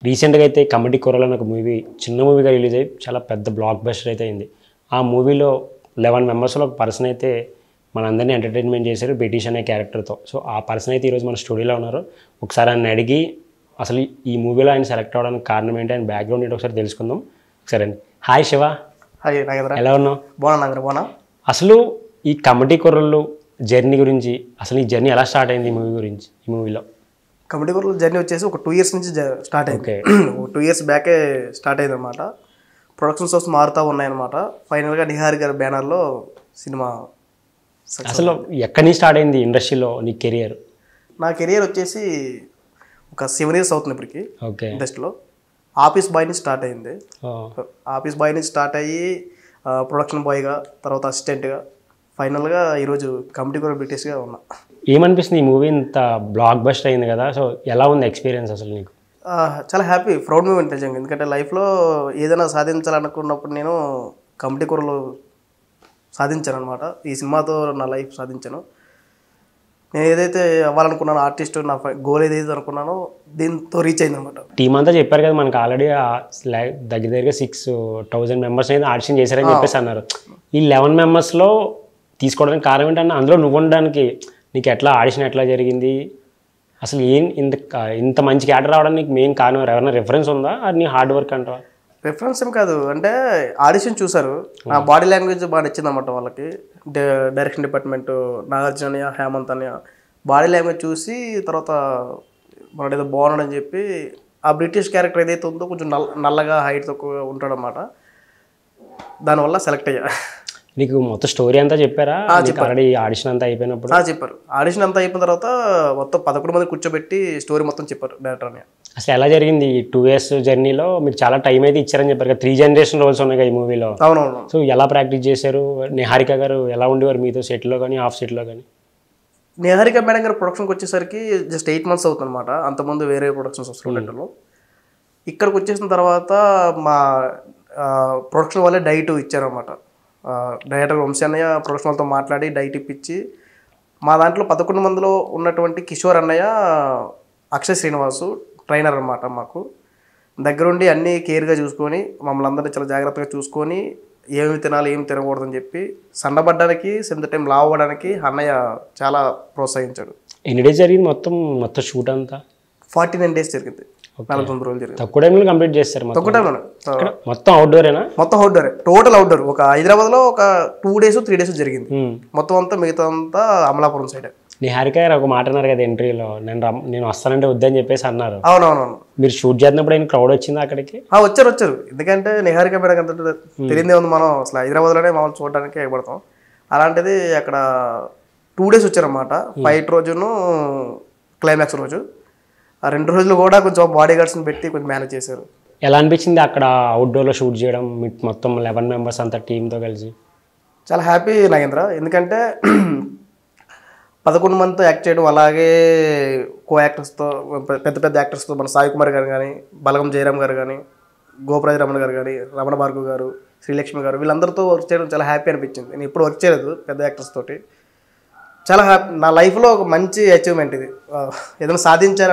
రీసెంట్‌గా అయితే 'కమిటీ కొరలో' అని ఒక మూవీ చిన్న మూవీగా రిలీజ్ అయ్యి చాలా పెద్ద బ్లాక్ బస్టర్ అయితే అయింది. ఆ మూవీలో 11 మెంబర్స్‌లో ఒక పర్సన్ అయితే మనందరిని ఎంటర్‌టైన్‌మెంట్ చేశారు 'బ్రిటిష్' అనే క్యారెక్టర్‌తో. సో, ఆ పర్సన్ అయితే ఈరోజు మన స్టూడియోలో ఉన్నారు. ఒకసారి ఆయన్ని అడిగి అసలు ఈ మూవీలో ఆయన సెలెక్ట్ అవ్వడానికి కారణం ఏంటి? ఆయన బ్యాక్‌గ్రౌండ్ ఏంటో ఒకసారి తెలుసుకుందాం. ఒకసారి అండి. హాయ్ శివ. హాయ్ నాగేంద్ర. ఎలా ఉన్నావు? బాగున్నా నాగేంద్ర, బాగున్నా. అసలు ఈ 'కమిటీ కొరలు' జర్నీ గురించి అసలు ఈ జర్నీ ఎలా స్టార్ట్ అయింది ఈ మూవీలో? కమిటీ కొరల జర్నీ వచ్చేసి ఒక 2 ఇయర్స్ నుంచి స్టార్ట్ అయింది. ఓకే. ఒక 2 ఇయర్స్ బ్యాకే స్టార్ట్ అయింది అనమాట. ప్రొడక్షన్ సోర్స్ మారుతూ ఉన్నాయన్నమాట. ఫైనల్గా నిహారి గారి బ్యానర్లో సినిమా అసలు ఎక్కడి నుంచి స్టార్ట్ అయింది ఇండస్ట్రీలో నీ కెరియర్? నా కెరియర్ వచ్చేసి ఒక 7 ఇయర్స్ అవుతుంది ఇప్పటికి ఓకే. ఇండస్ట్రీలో. ఆఫీస్ బాయ్ నుంచి స్టార్ట్ అయింది. ఆఫీస్ బాయ్ నుంచి స్టార్ట్ అయ్యి ప్రొడక్షన్ బాయ్గా, తర్వాత అసిస్టెంట్గా, ఫైనల్గా ఈరోజు కమిటీ కొరల బ్రిటిష్గా ఉన్నా. ఏమనిపిస్తుంది ఈ మూవీ ఇంత బ్లాక్ బస్టర్ అయింది కదా? సో ఎలా ఉంది ఎక్స్పీరియన్స్ అసలు నీకు? చాలా హ్యాపీ, ప్రౌడ్ మూమెంట్ నిజంగా. ఎందుకంటే లైఫ్లో ఏదైనా సాధించాలనుకున్నప్పుడు నేను కమిటీ కొరలు సాధించాను అనమాట. ఈ సినిమాతో నా లైఫ్ సాధించాను. నేను ఏదైతే అవ్వాలనుకున్నానో, ఆర్టిస్ట్ నా గోల్ ఏదైతే అనుకున్నానో దీంతో రీచ్ అయింది అనమాట. టీం అంతా చెప్పారు కదా మనకు ఆల్రెడీ దగ్గర దగ్గర 6,000 మెంబర్స్ అయితే ఆడిషన్ చేశారని చెప్పేసి అన్నారు. ఈ 11 మెంబర్స్లో తీసుకోవడానికి కారణం ఏంటన్నా? అందులో నువ్వు ఉండడానికి నీకు ఎట్లా ఆడిషన్ ఎట్లా జరిగింది? అసలు ఇంత మంచి క్యారెక్టర్ రావడానికి నీకు మెయిన్ కారణం ఎవరైనా రిఫరెన్స్ ఉందా? అది నీ హార్డ్ వర్క్ అంటావా? రిఫరెన్స్ ఏం కాదు, అంటే ఆడిషన్ చూసారు, నా బాడీ లాంగ్వేజ్ బాగా నచ్చింది అనమాట వాళ్ళకి. డైరెక్షన్ డిపార్ట్మెంట్ నాగార్జున అన్నయ్య, హేమంత్ అన్నయ్య బాడీ లాంగ్వేజ్ చూసి తర్వాత మనడు ఏదో బాగున్నాడని చెప్పి ఆ బ్రిటిష్ క్యారెక్టర్ ఏదైతే ఉందో కొంచెం నల్లగా హైట్ తక్కువ ఉంటాడనమాట. దానివల్ల సెలెక్ట్ అయ్యా. నీకు మొత్తం స్టోరీ అంతా చెప్పారా? ఆల్రెడీ ఆడిషన్ అంతా అయిపోయినప్పుడు చెప్పారు. ఆడిషన్ అంతా అయిపోయిన తర్వాత మొత్తం 11 మంది కూర్చోబెట్టి స్టోరీ మొత్తం చెప్పారు డైరెక్టర్ అన్నయ్య. అసలు ఎలా జరిగింది ఈ 2 ఇయర్స్ జర్నీలో? మీకు చాలా టైం అయితే ఇచ్చారని చెప్పారు కదా, 3 జనరేషన్ రోల్స్ ఉన్నాయి కదా ఈ మూవీలో. అవునవును. సో ఎలా ప్రాక్టీస్ చేశారు? నిహారిక గారు ఎలా ఉండేవారు మీతో సెట్లో కానీ ఆఫ్ సెట్లో కానీ? నిహారిక మేడం గారు ప్రొడక్షన్కి వచ్చేసరికి జస్ట్ 8 మంత్స్ అవుతుంది అనమాట. అంతకుముందు వేరే ప్రొడక్షన్స్ వస్తుండేటప్పుడు. ఇక్కడికి వచ్చేసిన తర్వాత మా ప్రొడక్షన్ వాళ్ళే డైట్ ఇచ్చారనమాట. డైరెక్టర్ వంశీ అన్నయ్య ప్రొడక్షన్ వాళ్ళతో మాట్లాడి డైట్ ఇప్పించి, మా దాంట్లో 11 మందిలో ఉన్నటువంటి కిషోర్ అన్నయ్య, అక్షయ్ శ్రీనివాసు ట్రైనర్ అనమాట. మాకు దగ్గరుండి అన్నీ కేర్గా చూసుకొని మమ్మల్ని అందరినీ చాలా జాగ్రత్తగా చూసుకొని ఏమి తినాలి ఏమి తినకూడదని చెప్పి సన్నబడ్డానికి సెంత టైం లావ్ అవ్వడానికి అన్నయ్య చాలా ప్రోత్సహించాడు. ఎన్ని డేస్ జరిగింది మొత్తం షూట్ అంతా? 49 డేస్ జరిగింది. 49 రోజులు జరిగింది. తక్కువ టైంలో కంప్లీట్ చేస్తారు? తక్కువ టైంలోనే. మొత్తం అవుట్డోరేనా? మొత్తం అవుట్డోరే, టోటల్ అవుట్డోర్. ఒక హైదరాబాద్లో ఒక 2 డేస్ 3 డేస్ జరిగింది. మొత్తం అంతా మిగతా అంతా అమలాపురం సైడ్. నిహారిక గారు ఒక మాట అన్నారు కదా ఎంట్రీలో, నేను వస్తానంటే వద్దని చెప్పేసి అన్నారు. అవునవునవును. మీరు షూట్ చేసినప్పుడు ఆయన క్రౌడ్ వచ్చింది అక్కడికి? వచ్చారు. ఎందుకంటే నిహారిక మేడం అంత తెలియదే ఉంది. మనం అసలు హైదరాబాద్లోనే మామూలు చూడడానికి ఎగబడతాం. అలాంటిది అక్కడ 2 డేస్ వచ్చారన్నమాట. ఫైట్ రోజును క్లైమాక్స్ రోజు. ఆ 2 రోజులు కూడా కొంచెం బాడీ గార్డ్స్ని పెట్టి కొంచెం మేనేజ్ చేశారు. ఎలా అనిపించింది అక్కడ అవుట్డోర్లో షూట్ చేయడం మొత్తం 11 మెంబర్స్ అంతా టీంతో కలిసి? చాలా హ్యాపీ నాగేంద్ర. ఎందుకంటే 11 మందితో యాక్ట్ చేయడం, అలాగే కో యాక్టర్స్తో పెద్ద పెద్ద యాక్టర్స్తో మన సాయి కుమార్ గారు కానీ, బలగం జయరామ్ గారు కానీ, గోపరాజ రమణ గారు కానీ, రమణ భార్గవ్ గారు, శ్రీలక్ష్మి గారు, వీళ్ళందరితో వర్క్ చేయడం చాలా హ్యాపీ అనిపించింది. నేను ఇప్పుడు వర్క్ చేయలేదు పెద్ద యాక్టర్స్ తోటి. చాలా హ్యాపీ. నా లైఫ్లో ఒక మంచి అచీవ్మెంట్ ఇది. ఏదైనా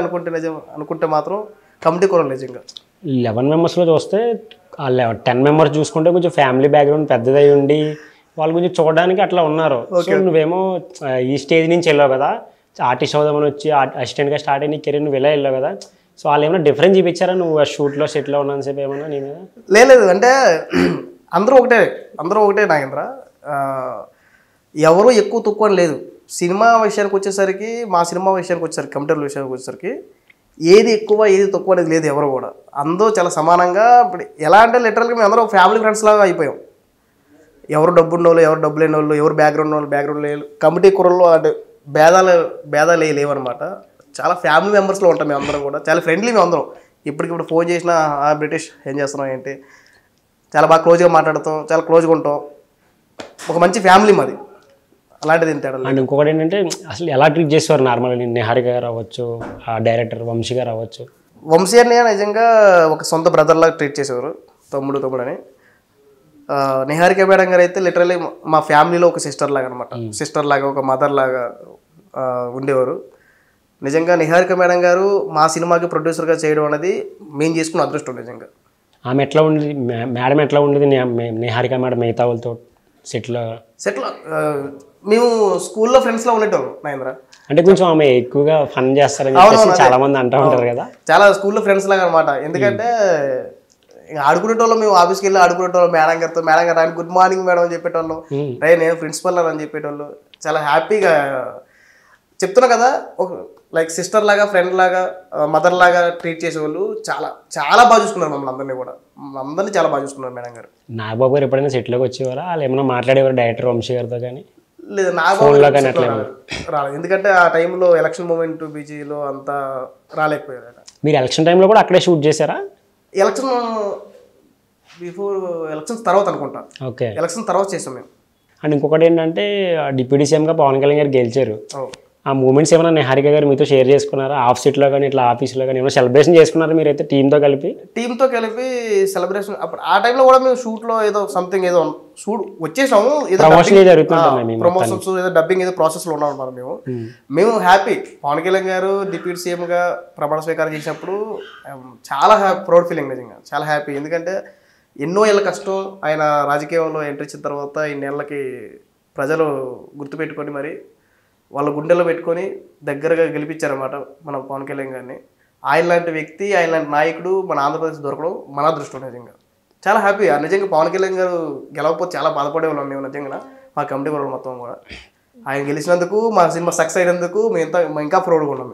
అనుకుంటే మాత్రం కమిటీ కొరలు నిజంగా. 11 మెంబర్స్లో చూస్తే 10 మెంబర్స్ చూసుకుంటే కొంచెం ఫ్యామిలీ బ్యాక్గ్రౌండ్ పెద్దదై ఉండి వాళ్ళు కొంచెం చూడడానికి అట్లా ఉన్నారు. సో నువ్వేమో ఈ స్టేజ్ నుంచి వెళ్ళావు కదా, ఆర్టిస్ట్ అవుదామని వచ్చి అసిస్టెంట్గా స్టార్ట్ అయిన కెరీర్ నువ్వు వెళ్ళావు కదా. సో వాళ్ళు ఏమైనా డిఫరెన్స్ చూపించారా నువ్వు ఆ షూట్లో సెట్లో ఉన్నాను సేపు ఏమన్నా నీ మీద? లేదు, అంటే అందరూ ఒకటే నాగేంద్ర. ఎవరు ఎక్కువ తక్కువ అని లేదు. సినిమా విషయానికి వచ్చేసరికి, మా సినిమా విషయానికి వచ్చేసరికి, కంప్యూటర్ విషయానికి వచ్చేసరికి ఏది ఎక్కువ ఏది తక్కువ అనేది లేదు. ఎవరు కూడా అందరూ చాలా సమానంగా. ఇప్పుడు ఎలా అంటే లిటరల్గా మేము అందరూ ఫ్యామిలీ ఫ్రెండ్స్ లాగా అయిపోయాం. ఎవరు డబ్బు ఉన్నోళ్ళు, ఎవరు డబ్బు లేని వాళ్ళు, ఎవరు బ్యాక్గ్రౌండ్ లేదు. కమిటీ కుర్రల్లో అంటే భేదాలు లేవన్నమాట. చాలా ఫ్యామిలీ మెంబర్స్లో ఉంటాం మేము అందరం కూడా. చాలా ఫ్రెండ్లీ మేము అందరం. ఇప్పటికిప్పుడు ఫోన్ చేసినా బ్రిటిష్ ఏం చేస్తున్నాం ఏంటి, చాలా బాగా క్లోజ్గా మాట్లాడతాం, చాలా క్లోజ్గా ఉంటాం. ఒక మంచి ఫ్యామిలీ మాది. అలాంటిది తేడా. అండ్ ఇంకొకటి ఏంటంటే అసలు ఎలా ట్రీట్ చేసేవారు నార్మల్గా? నిహారిక గారు అవ్వచ్చు, ఆ డైరెక్టర్ వంశీ గారు అవ్వచ్చు. వంశీ అన్నయ్య నిజంగా ఒక సొంత బ్రదర్లాగా ట్రీట్ చేసేవారు, తమ్ముడు అని. నిహారిక మేడం గారు అయితే లిటరల్లీ మా ఫ్యామిలీలో ఒక సిస్టర్ లాగా అనమాట. సిస్టర్ లాగా, ఒక మదర్ లాగా ఉండేవారు. నిజంగా నిహారిక మేడం గారు మా సినిమాకి ప్రొడ్యూసర్గా చేయడం అనేది మేము చేసుకున్న అదృష్టం నిజంగా. ఆమె ఎట్లా ఉండేది, మేడం ఎట్లా ఉండేది, నిహారిక మేడం మిగతా వాళ్ళతో సెట్లో? మేము స్కూల్లో ఫ్రెండ్స్లో ఉండేటోళ్ళం నాగేంద్ర. అంటే కొంచెం ఆమె ఎక్కువగా ఫన్ చేస్తారని చెప్పేసి చాలా మంది అంటూ ఉంటారు కదా. చాలా స్కూల్లో ఫ్రెండ్స్ లాగా అనమాట. ఎందుకంటే ఆడుకునేటోళ్ళం, మేము ఆఫీస్కి వెళ్ళి ఆడుకునేటోళ్ళం మేడం గారితో. మేడం గారు ఆయన గుడ్ మార్నింగ్ మేడం అని చెప్పేటోళ్ళం, రే నేను ప్రిన్సిపల్ అని చెప్పేటోళ్ళు. చాలా హ్యాపీగా చెప్తున్నా కదా, ఒక లైక్ సిస్టర్ లాగా, ఫ్రెండ్ లాగా, మదర్ లాగా ట్రీట్ చేసేవాళ్ళు. చాలా చాలా బాగా చూసుకున్నారు మమ్మల్ని అందరినీ కూడా. అందరినీ చాలా బాగా చూసుకున్నారు మేడం గారు. నాగబాబు గారు ఎప్పుడైనా సెట్లోకి వచ్చేవారా, వాళ్ళు ఏమైనా మాట్లాడేవారు డైరెక్టర్ వంశీ గారితో? కానీ లేదు, రాలేదు. ఎందుకంటే ఆ టైంలో ఎలక్షన్ మూమెంట్ బీజీలో అంతా రాలేకపోయారు. మీరు ఎలక్షన్ టైంలో కూడా అక్కడే షూట్ చేశారా? ఎలక్షన్ బిఫోర్, ఎలక్షన్స్ తర్వాత అనుకుంటా. ఓకే, ఎలక్షన్ తర్వాత చేసాం మేము. అండ్ ఇంకొకటి ఏంటంటే డిప్యూటీ సీఎంగా పవన్ కళ్యాణ్ గారు గెలిచారు. ఆ మూమెంట్స్ ఏమైనా నిహారిక గారు మీతో షేర్ చేసుకున్నారా? ఆఫ్ సీట్లో కానీ ఇట్లా ఆఫీస్లో కానీ ఏమైనా సెలబ్రేషన్ చేసుకున్నారా మీరైతే టీంతో కలిపి? సెలబ్రేషన్ అప్పుడు ఆ టైంలో కూడా మేము షూట్లో ఏదో సంథింగ్ ఏదో షూట్ వచ్చేసాము, ప్రమోషన్స్ ఏదో డబ్బింగ్ ఏదో ప్రాసెస్లో ఉన్నాం అన్నమాట. మేము హ్యాపీ. పవన్ కళ్యాణ్ గారు డిప్యూటీ సీఎంగా ప్రమాణ స్వీకారం చేసినప్పుడు చాలా ప్రౌడ్ ఫీలింగ్ నిజంగా, చాలా హ్యాపీ. ఎందుకంటే ఎన్నో ఏళ్ళ కష్టం, ఆయన రాజకీయంలో ఎంట్రీ ఇచ్చిన తర్వాత ఇన్నేళ్ళకి ప్రజలు గుర్తుపెట్టుకొని మరి వాళ్ళ గుండెలో పెట్టుకొని దగ్గరగా గెలిపించారన్నమాట మన పవన్ కళ్యాణ్ గారిని. ఆయన లాంటి వ్యక్తి, ఆయన లాంటి నాయకుడు మన ఆంధ్రప్రదేశ్ దొరకడం మన అదృష్టం నిజంగా. చాలా హ్యాపీ. నిజంగా పవన్ కళ్యాణ్ గారు గెలవకపోతే చాలా బాధపడేవాళ్ళం మేము నిజంగా, మా కమిటీ వాళ్ళు మొత్తం కూడా. ఆయన గెలిచినందుకు, మా సినిమా సక్సెస్ అయినందుకు మేము ఇంకా ప్రౌడ్గా ఉన్నాం.